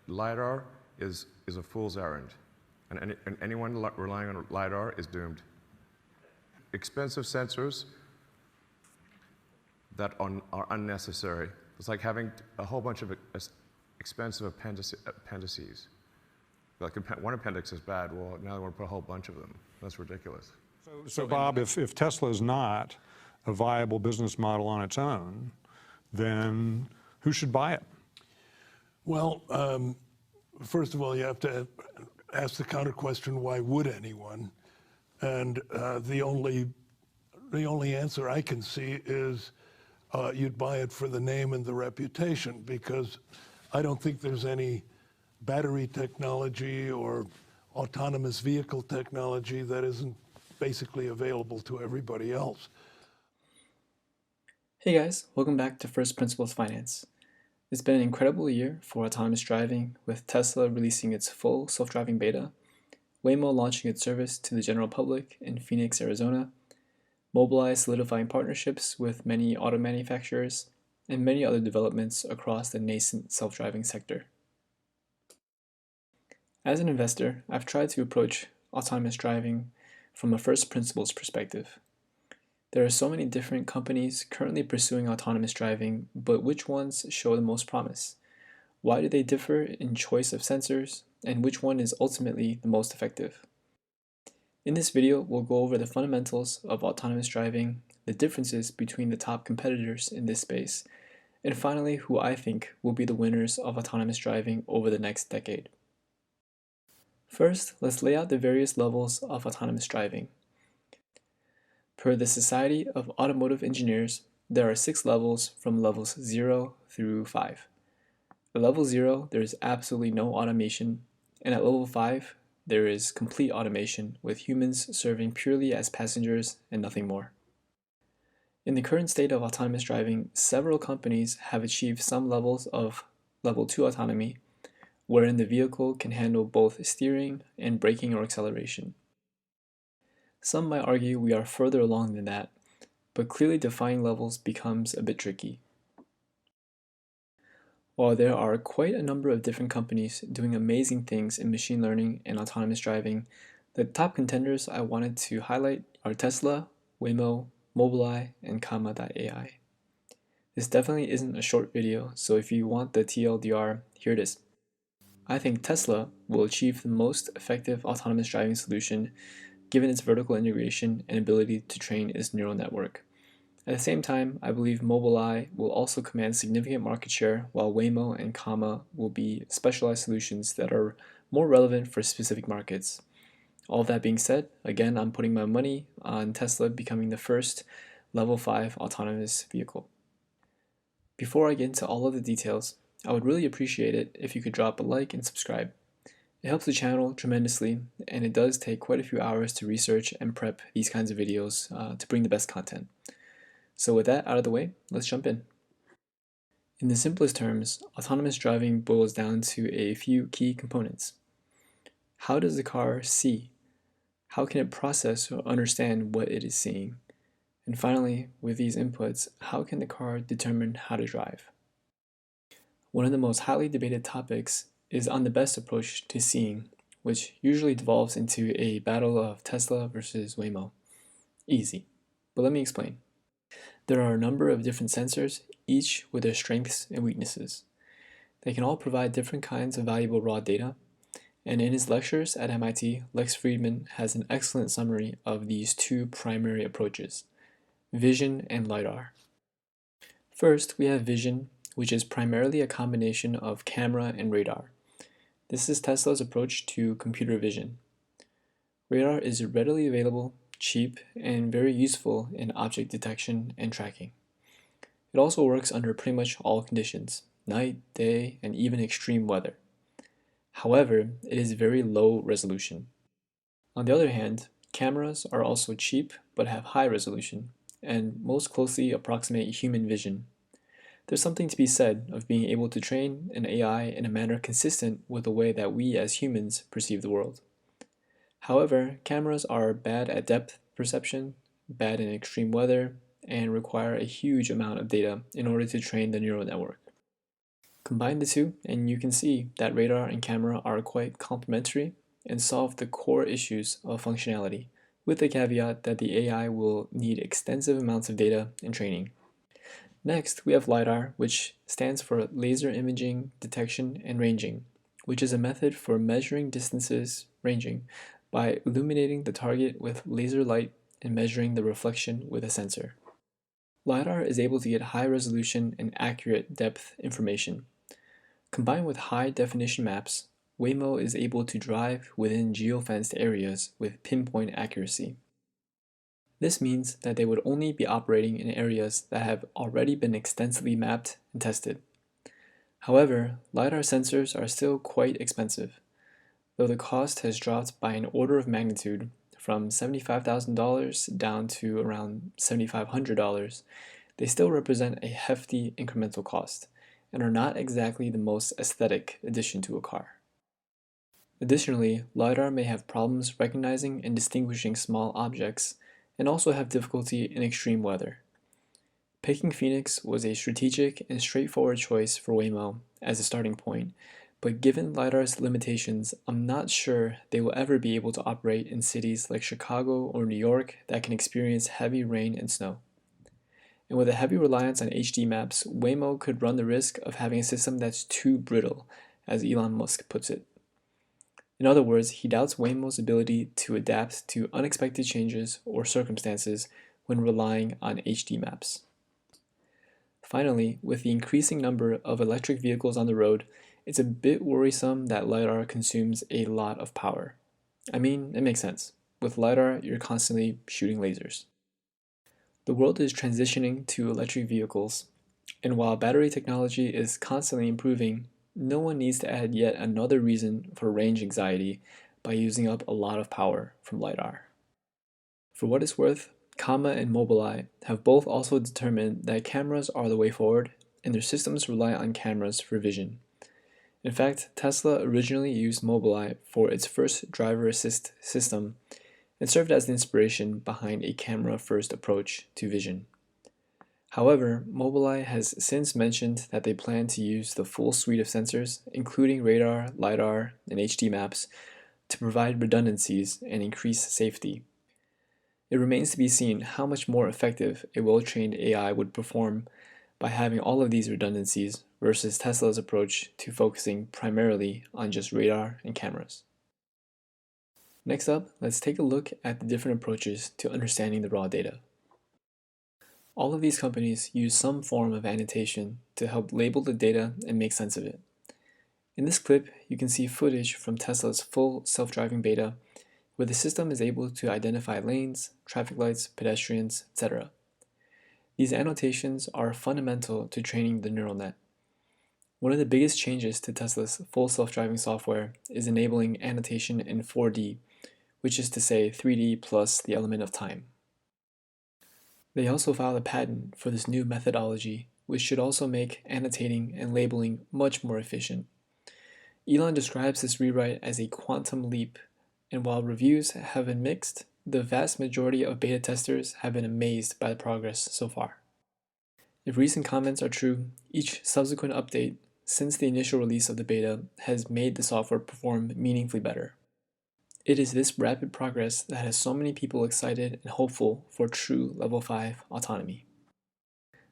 LiDAR is a fool's errand, and anyone relying on LiDAR is doomed. Expensive sensors that are unnecessary. It's like having a whole bunch of expensive appendices. Like one appendix is bad, well, now they want to put a whole bunch of them. That's ridiculous. So Bob, if Tesla is not a viable business model on its own, then who should buy it? Well, first of all, you have to ask the counter question, why would anyone? And the only answer I can see is you'd buy it for the name and the reputation, because I don't think there's any battery technology or autonomous vehicle technology that isn't basically available to everybody else. Hey guys, welcome back to First Principles Finance. It's been an incredible year for autonomous driving, with Tesla releasing its full self-driving beta, Waymo launching its service to the general public in Phoenix, Arizona, Mobileye solidifying partnerships with many auto manufacturers, and many other developments across the nascent self-driving sector. As an investor, I've tried to approach autonomous driving from a first principles perspective. There are so many different companies currently pursuing autonomous driving, but which ones show the most promise? Why do they differ in choice of sensors, and which one is ultimately the most effective? In this video, we'll go over the fundamentals of autonomous driving, the differences between the top competitors in this space, and finally, who I think will be the winners of autonomous driving over the next decade. First, let's lay out the various levels of autonomous driving. Per the Society of Automotive Engineers, there are 6 levels from levels 0 through 5. At level 0, there is absolutely no automation, and at level 5, there is complete automation, with humans serving purely as passengers and nothing more. In the current state of autonomous driving, several companies have achieved some levels of level 2 autonomy, wherein the vehicle can handle both steering and braking or acceleration. Some might argue we are further along than that, but clearly defining levels becomes a bit tricky. While there are quite a number of different companies doing amazing things in machine learning and autonomous driving, the top contenders I wanted to highlight are Tesla, Waymo, Mobileye, and comma.ai. This definitely isn't a short video, so if you want the TLDR, here it is. I think Tesla will achieve the most effective autonomous driving solution given its vertical integration and ability to train its neural network. At the same time, I believe Mobileye will also command significant market share, while Waymo and comma will be specialized solutions that are more relevant for specific markets. All that being said, again, I'm putting my money on Tesla becoming the first level 5 autonomous vehicle. Before I get into all of the details, I would really appreciate it if you could drop a like and subscribe. It helps the channel tremendously, and it does take quite a few hours to research and prep these kinds of videos to bring the best content. So with that out of the way, let's jump in. In the simplest terms, autonomous driving boils down to a few key components. How does the car see? How can it process or understand what it is seeing? And finally, with these inputs, how can the car determine how to drive? One of the most highly debated topics is on the best approach to seeing, which usually devolves into a battle of Tesla versus Waymo. Easy, but let me explain. There are a number of different sensors, each with their strengths and weaknesses. They can all provide different kinds of valuable raw data, and in his lectures at MIT, Lex Friedman has an excellent summary of these two primary approaches, vision and LiDAR. First, we have vision, which is primarily a combination of camera and radar. This is Tesla's approach to computer vision. Radar is readily available, cheap, and very useful in object detection and tracking. It also works under pretty much all conditions, night, day, and even extreme weather. However, it is very low resolution. On the other hand, cameras are also cheap but have high resolution, and most closely approximate human vision. There's something to be said of being able to train an AI in a manner consistent with the way that we as humans perceive the world. However, cameras are bad at depth perception, bad in extreme weather, and require a huge amount of data in order to train the neural network. Combine the two, and you can see that radar and camera are quite complementary and solve the core issues of functionality, with the caveat that the AI will need extensive amounts of data and training. Next, we have LiDAR, which stands for Laser Imaging Detection and Ranging, which is a method for measuring distances ranging by illuminating the target with laser light and measuring the reflection with a sensor. LiDAR is able to get high resolution and accurate depth information. Combined with high definition maps, Waymo is able to drive within geofenced areas with pinpoint accuracy. This means that they would only be operating in areas that have already been extensively mapped and tested. However, LiDAR sensors are still quite expensive. Though the cost has dropped by an order of magnitude from $75,000 down to around $7,500, they still represent a hefty incremental cost and are not exactly the most aesthetic addition to a car. Additionally, LiDAR may have problems recognizing and distinguishing small objects and also have difficulty in extreme weather. Picking Phoenix was a strategic and straightforward choice for Waymo as a starting point, but given LiDAR's limitations, I'm not sure they will ever be able to operate in cities like Chicago or New York that can experience heavy rain and snow. And with a heavy reliance on HD maps, Waymo could run the risk of having a system that's too brittle, as Elon Musk puts it. In other words, he doubts Waymo's ability to adapt to unexpected changes or circumstances when relying on HD maps. Finally, with the increasing number of electric vehicles on the road, it's a bit worrisome that LiDAR consumes a lot of power. I mean, it makes sense. With LiDAR, you're constantly shooting lasers. The world is transitioning to electric vehicles, and while battery technology is constantly improving, no one needs to add yet another reason for range anxiety by using up a lot of power from LiDAR. For what it's worth, Comma and Mobileye have both also determined that cameras are the way forward, and their systems rely on cameras for vision. In fact, Tesla originally used Mobileye for its first driver assist system and served as the inspiration behind a camera-first approach to vision. However, Mobileye has since mentioned that they plan to use the full suite of sensors, including radar, LiDAR, and HD maps, to provide redundancies and increase safety. It remains to be seen how much more effective a well-trained AI would perform by having all of these redundancies versus Tesla's approach to focusing primarily on just radar and cameras. Next up, let's take a look at the different approaches to understanding the raw data. All of these companies use some form of annotation to help label the data and make sense of it. In this clip, you can see footage from Tesla's full self-driving beta, where the system is able to identify lanes, traffic lights, pedestrians, etc. These annotations are fundamental to training the neural net. One of the biggest changes to Tesla's full self-driving software is enabling annotation in 4D, which is to say 3D plus the element of time. They also filed a patent for this new methodology, which should also make annotating and labeling much more efficient. Elon describes this rewrite as a quantum leap, and while reviews have been mixed, the vast majority of beta testers have been amazed by the progress so far. If recent comments are true, each subsequent update since the initial release of the beta has made the software perform meaningfully better. It is this rapid progress that has so many people excited and hopeful for true Level 5 autonomy.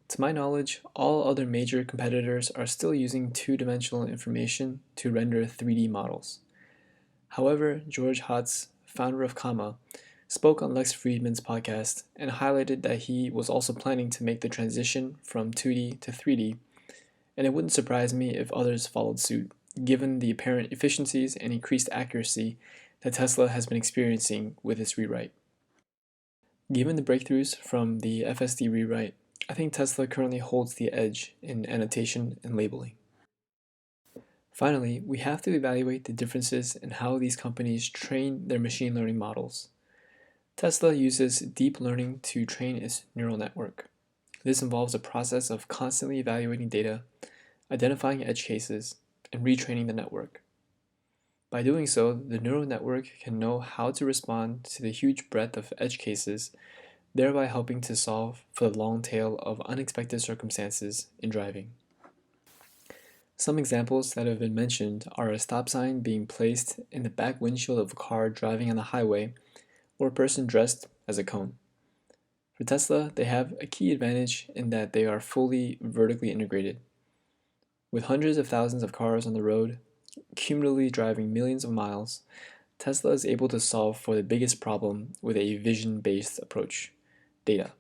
To my knowledge, all other major competitors are still using two-dimensional information to render 3D models. However, George Hotz, founder of Comma, spoke on Lex Fridman's podcast and highlighted that he was also planning to make the transition from 2D to 3D, and it wouldn't surprise me if others followed suit, given the apparent efficiencies and increased accuracy that Tesla has been experiencing with its rewrite. Given the breakthroughs from the FSD rewrite, I think Tesla currently holds the edge in annotation and labeling. Finally, we have to evaluate the differences in how these companies train their machine learning models. Tesla uses deep learning to train its neural network. This involves a process of constantly evaluating data, identifying edge cases, and retraining the network. By doing so, the neural network can know how to respond to the huge breadth of edge cases, thereby helping to solve for the long tail of unexpected circumstances in driving. Some examples that have been mentioned are a stop sign being placed in the back windshield of a car driving on the highway, or a person dressed as a cone. For Tesla, they have a key advantage in that they are fully vertically integrated. With hundreds of thousands of cars on the road, cumulatively driving millions of miles, Tesla is able to solve for the biggest problem with a vision-based approach: data.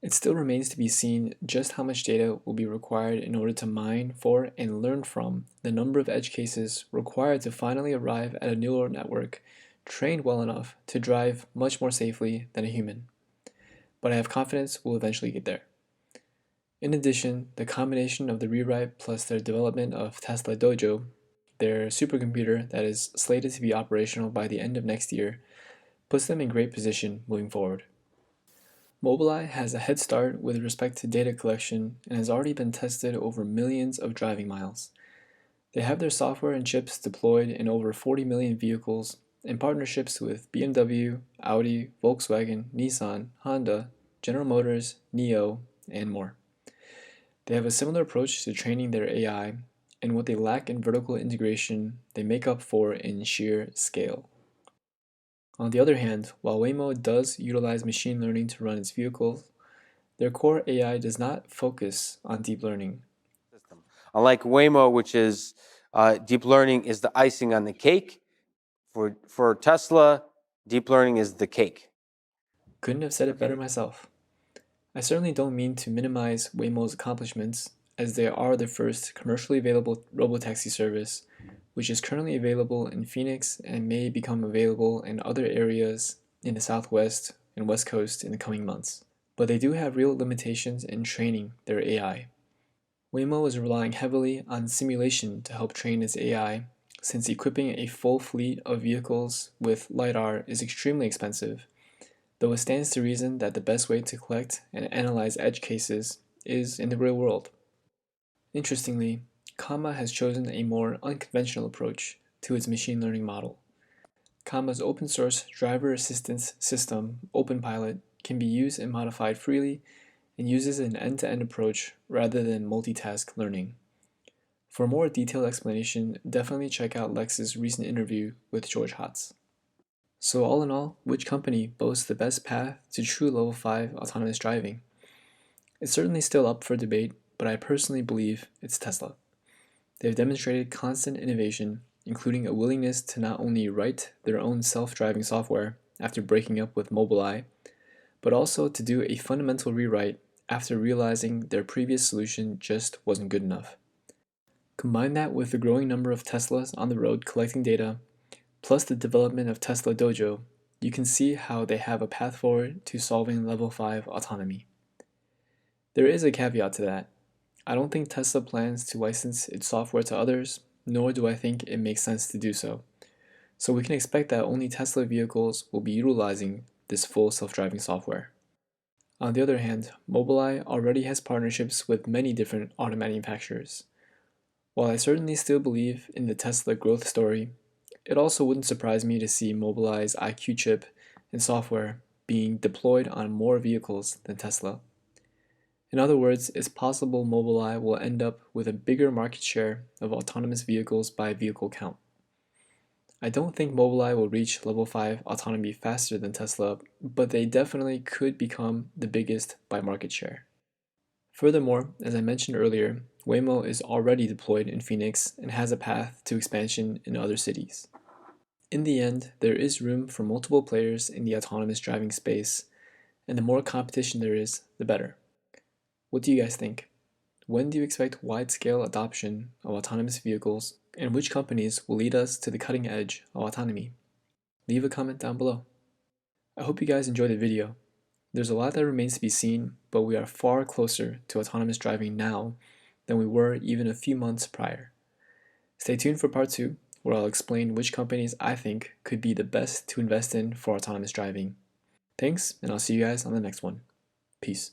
It still remains to be seen just how much data will be required in order to mine for and learn from the number of edge cases required to finally arrive at a neural network trained well enough to drive much more safely than a human. But I have confidence we'll eventually get there. In addition, the combination of the rewrite plus their development of Tesla Dojo, their supercomputer that is slated to be operational by the end of next year, puts them in great position moving forward. Mobileye has a head start with respect to data collection and has already been tested over millions of driving miles. They have their software and chips deployed in over 40 million vehicles in partnerships with BMW, Audi, Volkswagen, Nissan, Honda, General Motors, NIO, and more. They have a similar approach to training their AI, and what they lack in vertical integration, they make up for in sheer scale. On the other hand, while Waymo does utilize machine learning to run its vehicles, their core AI does not focus on deep learning. Unlike Waymo, which is deep learning is the icing on the cake, for Tesla, deep learning is the cake. Couldn't have said it better myself. I certainly don't mean to minimize Waymo's accomplishments, as they are the first commercially available robotaxi service, which is currently available in Phoenix and may become available in other areas in the Southwest and West Coast in the coming months. But they do have real limitations in training their AI. Waymo is relying heavily on simulation to help train its AI, since equipping a full fleet of vehicles with LiDAR is extremely expensive, though it stands to reason that the best way to collect and analyze edge cases is in the real world. Interestingly, Comma has chosen a more unconventional approach to its machine learning model. Comma's open source driver assistance system, OpenPilot, can be used and modified freely and uses an end-to-end approach rather than multitask learning. For a more detailed explanation, definitely check out Lex's recent interview with George Hotz. So all in all, which company boasts the best path to true level 5 autonomous driving? It's certainly still up for debate, but I personally believe it's Tesla. They've demonstrated constant innovation, including a willingness to not only write their own self-driving software after breaking up with Mobileye, but also to do a fundamental rewrite after realizing their previous solution just wasn't good enough. Combine that with the growing number of Teslas on the road collecting data, plus the development of Tesla Dojo, you can see how they have a path forward to solving level 5 autonomy. There is a caveat to that. I don't think Tesla plans to license its software to others, nor do I think it makes sense to do so. So we can expect that only Tesla vehicles will be utilizing this full self-driving software. On the other hand, Mobileye already has partnerships with many different auto manufacturers. While I certainly still believe in the Tesla growth story, it also wouldn't surprise me to see Mobileye's IQ chip and software being deployed on more vehicles than Tesla. In other words, it's possible Mobileye will end up with a bigger market share of autonomous vehicles by vehicle count. I don't think Mobileye will reach level 5 autonomy faster than Tesla, but they definitely could become the biggest by market share. Furthermore, as I mentioned earlier, Waymo is already deployed in Phoenix and has a path to expansion in other cities. In the end, there is room for multiple players in the autonomous driving space, and the more competition there is, the better. What do you guys think? When do you expect wide-scale adoption of autonomous vehicles, and which companies will lead us to the cutting edge of autonomy? Leave a comment down below. I hope you guys enjoyed the video. There's a lot that remains to be seen, but we are far closer to autonomous driving now than we were even a few months prior. Stay tuned for part 2, where I'll explain which companies I think could be the best to invest in for autonomous driving. Thanks, and I'll see you guys on the next one. Peace.